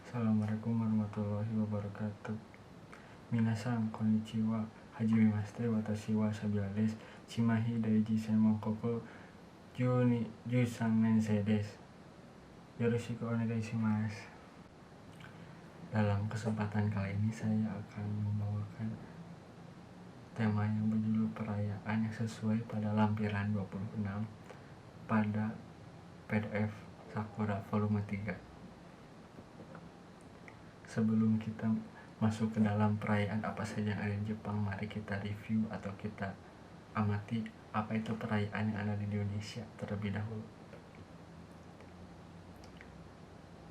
Assalamualaikum warahmatullahi wabarakatuh. Minasan konnichiwa. Hajimemashite watashi wa Sabira desu. Chimahi Daiji Senmon Koko Jusan Nensei desu. Yoroshiku onegai shimasu. Dalam kesempatan kali ini saya akan membawakan tema yang berjudul perayaan yang sesuai pada lampiran 26 pada PDF Sakura volume 3. Sebelum kita masuk ke dalam perayaan apa saja yang ada di Jepang, mari kita review atau kita amati apa itu perayaan yang ada di Indonesia terlebih dahulu.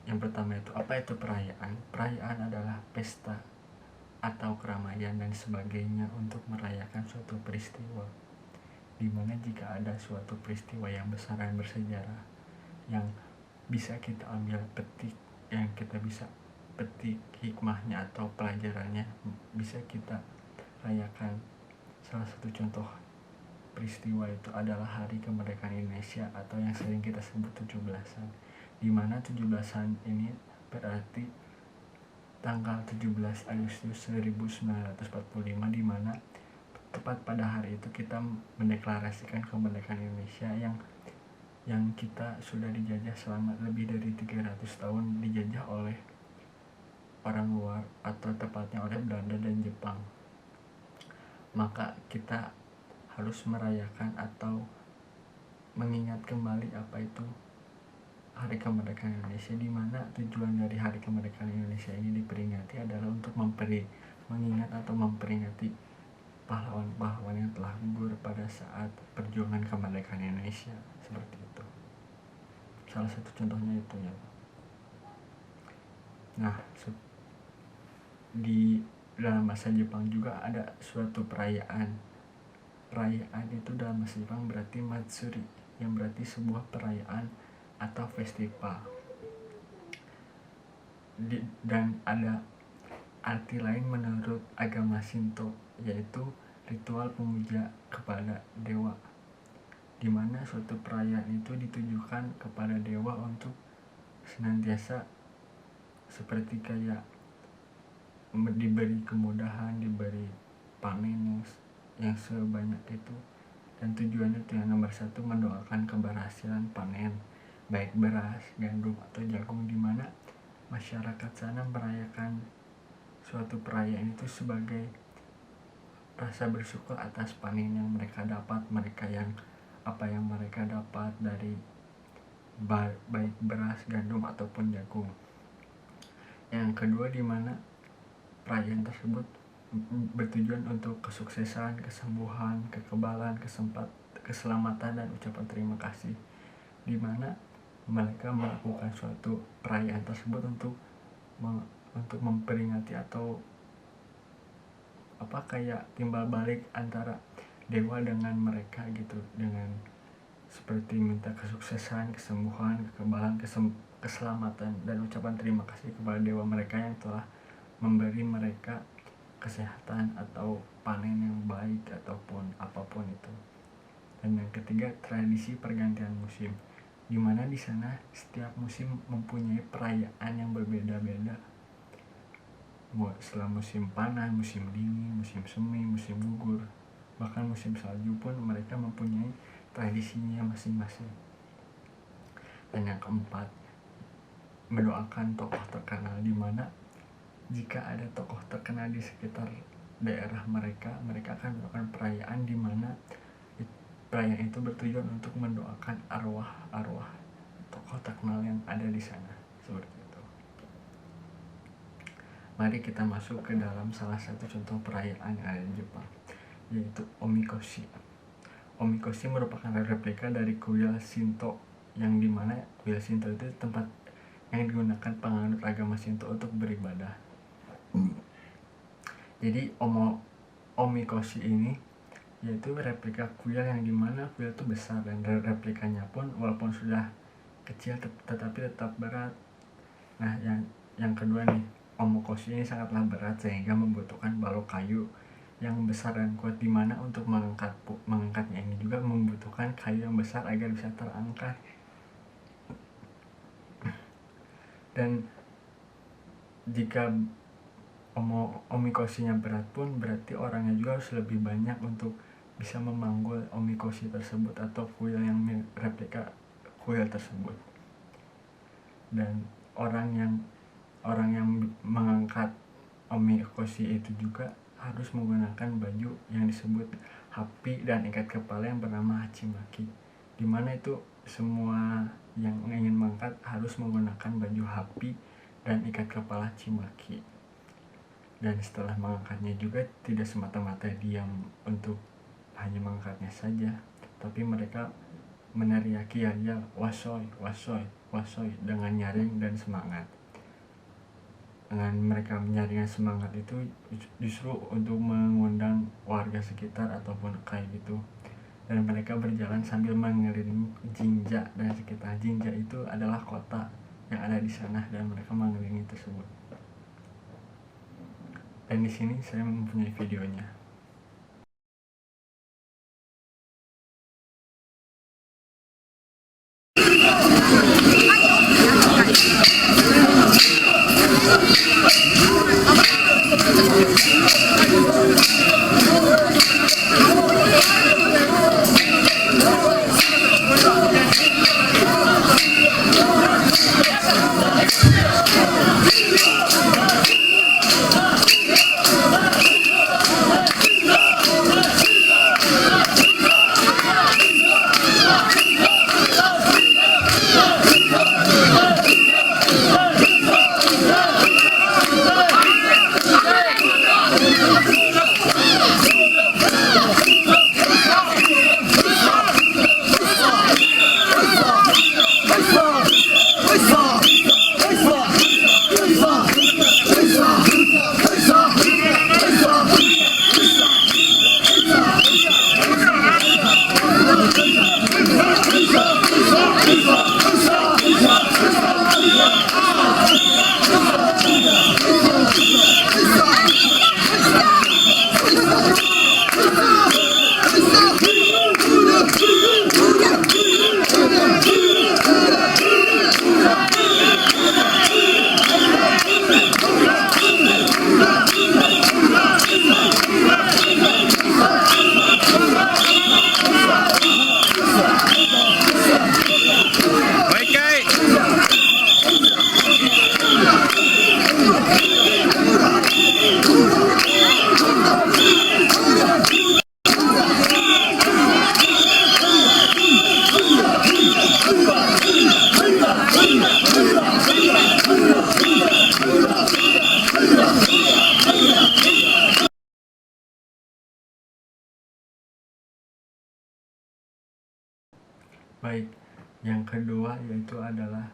Yang pertama itu, apa itu perayaan? Perayaan adalah pesta atau keramaian dan sebagainya untuk merayakan suatu peristiwa, dimana jika ada suatu peristiwa yang besar dan bersejarah yang bisa kita ambil petik, yang kita bisa petik hikmahnya atau pelajarannya, bisa kita rayakan. Salah satu contoh peristiwa itu adalah Hari Kemerdekaan Indonesia atau yang sering kita sebut 17-an, dimana 17-an ini berarti tanggal 17 Agustus 1945, dimana tepat pada hari itu kita mendeklarasikan kemerdekaan Indonesia yang kita sudah dijajah selama lebih dari 300 tahun, dijajah oleh orang luar atau tepatnya oleh Belanda dan Jepang. Maka kita harus merayakan atau mengingat kembali apa itu Hari Kemerdekaan Indonesia, di mana tujuan dari Hari Kemerdekaan Indonesia ini diperingati adalah untuk mengingat atau memperingati pahlawan-pahlawan yang telah gugur pada saat perjuangan kemerdekaan Indonesia, seperti itu. Salah satu contohnya itu ya. Nah, di dalam bahasa Jepang juga ada suatu perayaan. Perayaan itu dalam bahasa Jepang berarti matsuri, yang berarti sebuah perayaan atau festival. Dan ada arti lain menurut agama Shinto, yaitu ritual pemuja kepada dewa, dimana suatu perayaan itu ditujukan kepada dewa untuk senantiasa seperti kayak diberi kemudahan, diberi panen yang sebanyak itu. Dan tujuannya itu yang nomor satu, mendoakan keberhasilan panen baik beras, gandum atau jagung, dimana masyarakat sana merayakan suatu perayaan itu sebagai rasa bersyukur atas panen yang mereka dapat, apa yang mereka dapat dari baik beras, gandum ataupun jagung. Yang kedua, dimana perayaan tersebut bertujuan untuk kesuksesan, kesembuhan, kekebalan, keselamatan dan ucapan terima kasih, dimana mereka melakukan suatu perayaan tersebut untuk memperingati atau kayak timbal balik antara dewa dengan mereka gitu, dengan seperti minta kesuksesan, kesembuhan, kekebalan, keselamatan dan ucapan terima kasih kepada dewa mereka yang telah memberi mereka kesehatan atau panen yang baik ataupun apapun itu. Dan yang ketiga, tradisi pergantian musim, dimana di sana setiap musim mempunyai perayaan yang berbeda-beda. Setelah musim panas, musim dingin, musim semi, musim gugur, bahkan musim salju pun mereka mempunyai tradisinya masing-masing. Dan yang keempat, mendoakan tokoh terkenal, dimana jika ada tokoh terkenal di sekitar daerah mereka akan melakukan perayaan, di mana perayaan itu bertujuan untuk mendoakan arwah tokoh terkenal yang ada di sana, seperti itu. Mari kita masuk ke dalam salah satu contoh perayaan yang ada di Jepang, yaitu Omikoshi. Omikoshi merupakan replika dari kuil Shinto, yang dimana kuil Shinto itu tempat yang digunakan penganut agama Shinto untuk beribadah. Jadi Omikoshi ini yaitu replika kuil, yang dimana kuil itu besar dan replikanya pun walaupun sudah kecil tetapi tetap berat. Nah, yang kedua nih, Omikoshi ini sangatlah berat sehingga membutuhkan balok kayu yang besar dan kuat, dimana untuk mengangkatnya ini juga membutuhkan kayu yang besar agar bisa terangkat. Dan jika omikosinya berat pun berarti orangnya juga harus lebih banyak untuk bisa memanggul omikosi tersebut atau kuil yang replika kuil tersebut. Dan orang yang mengangkat omikosi itu juga harus menggunakan baju yang disebut hapi dan ikat kepala yang bernama hachimaki, dimana itu semua yang ingin mengangkat harus menggunakan baju hapi dan ikat kepala hachimaki. Dan setelah mengangkatnya juga tidak semata-mata diam untuk hanya mengangkatnya saja, tapi mereka meneriaki ya wasoy wasoy wasoy dengan nyaring dan semangat. Dengan mereka menyaringkan semangat itu justru untuk mengundang warga sekitar ataupun kayak gitu. Dan mereka berjalan sambil mengelilingi Jinja dan sekitar. Jinja itu adalah kota yang ada di sana dan mereka mengelilingi tersebut. Dan di sini saya mempunyai videonya. Baik, yang kedua yaitu adalah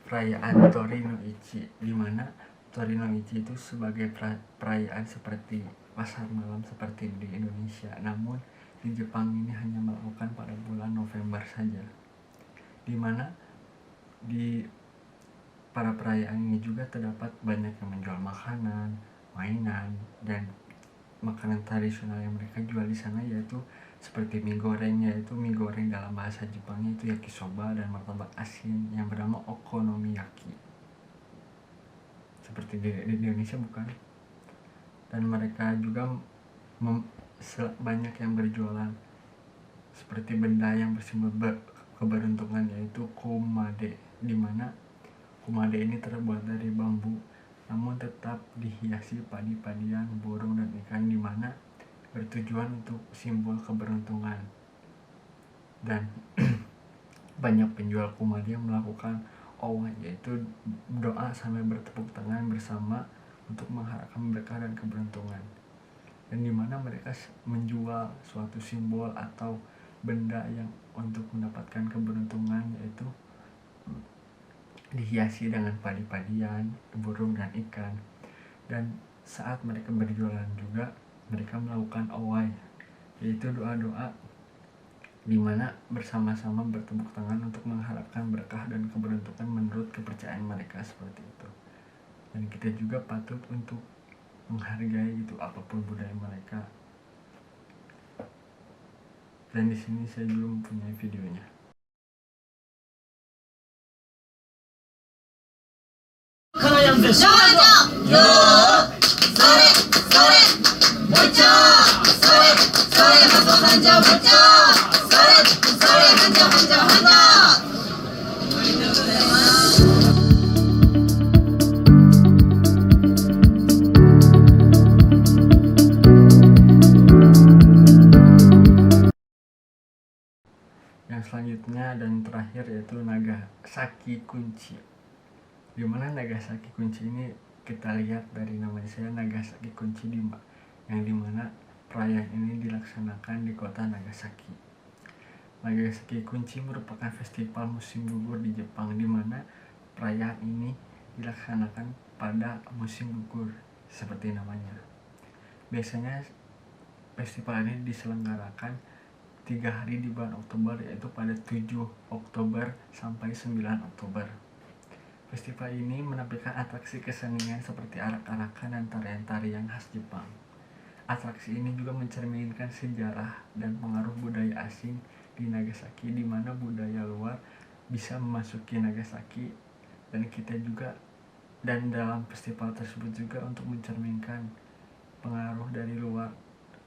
perayaan Tori no Ichi, di mana Tori no Ichi itu sebagai perayaan seperti pasar malam seperti di Indonesia, namun di Jepang ini hanya melakukan pada bulan November saja, di mana di para perayaan ini juga terdapat banyak yang menjual makanan, mainan, dan makanan tradisional yang mereka jual di sana, yaitu seperti mie goreng, yaitu mie goreng dalam bahasa Jepangnya itu yakisoba, dan martabak asin yang bernama okonomiyaki seperti di Indonesia bukan. Dan mereka juga banyak yang berjualan seperti benda yang bersimbol keberuntungan, yaitu kumade, di mana kumade ini terbuat dari bambu namun tetap dihiasi padi-padian, burung, dan ikan, di mana bertujuan untuk simbol keberuntungan. Dan banyak penjual kumade yang melakukan owa, yaitu doa sambil bertepuk tangan bersama untuk mengharapkan berkah dan keberuntungan. Dan di mana mereka menjual suatu simbol atau benda yang untuk mendapatkan keberuntungan, yaitu dihiasi dengan padi-padian, burung, dan ikan. Dan saat mereka berjualan juga mereka melakukan owai, yaitu doa-doa di mana bersama-sama bertepuk tangan untuk mengharapkan berkah dan keberuntungan menurut kepercayaan mereka seperti itu. Dan kita juga patut untuk menghargai itu apapun budaya mereka. Dan di sini saya juga mempunyai videonya. Yang selanjutnya dan terakhir yaitu Nagasaki Kunci. Dimana Nagasaki Kunci ini kita lihat dari namanya saya Nagasaki Kunci, yang dimana perayaan ini dilaksanakan di kota Nagasaki. Nagasaki Kunci merupakan festival musim gugur di Jepang, dimana perayaan ini dilaksanakan pada musim gugur seperti namanya. Biasanya festival ini diselenggarakan 3 hari di bulan Oktober, yaitu pada 7 Oktober sampai 9 Oktober. Festival ini menampilkan atraksi kesenian seperti arak-arakan dan tarian-tarian khas Jepang. Atraksi ini juga mencerminkan sejarah dan pengaruh budaya asing di Nagasaki, di mana budaya luar bisa memasuki Nagasaki, dan kita juga, dan dalam festival tersebut juga untuk mencerminkan pengaruh dari luar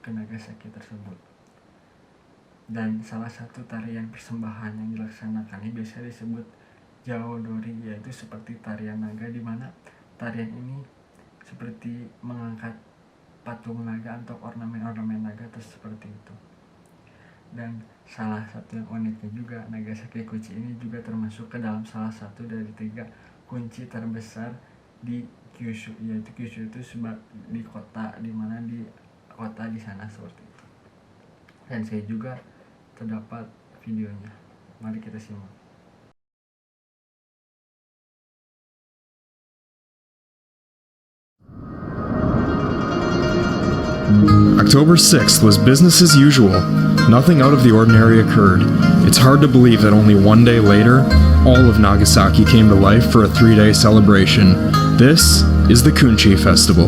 ke Nagasaki tersebut. Dan salah satu tarian persembahan yang dilaksanakan ini biasa disebut Jaodori, yaitu seperti tarian naga, di mana tarian ini seperti mengangkat patung naga atau ornamen-ornamen naga seperti itu. Dan salah satu yang uniknya juga, Nagasaki Kunci ini juga termasuk ke dalam salah satu dari 3 kunci terbesar di Kyushu, yaitu Kyushu itu di kota, di mana di kota di sana seperti itu. Dan saya juga terdapat videonya, mari kita simak. October 6th was business as usual. Nothing out of the ordinary occurred. It's hard to believe that only one day later, all of Nagasaki came to life for a 3-day celebration. This is the Kunchi Festival.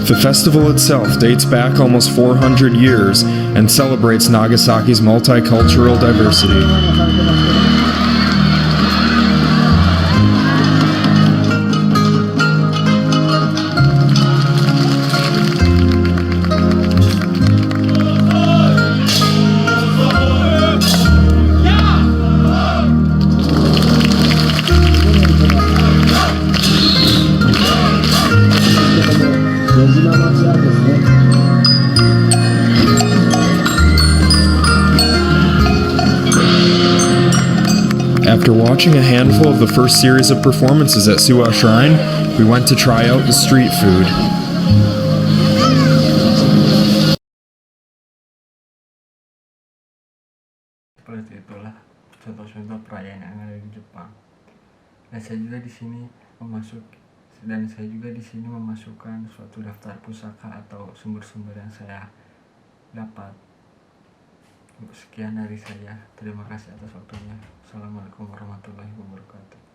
The festival itself dates back almost 400 years and celebrates Nagasaki's multicultural diversity. After watching a handful of the first series of performances at Suwa Shrine, we went to try out the street food. Seperti itulah contoh-contoh perayaan yang ada di Jepang. Dan saya juga di sini memasukkan suatu daftar pusaka atau sumber-sumber yang saya dapat. Sekian dari saya. Terima kasih atas waktunya. Assalamualaikum warahmatullahi wabarakatuh.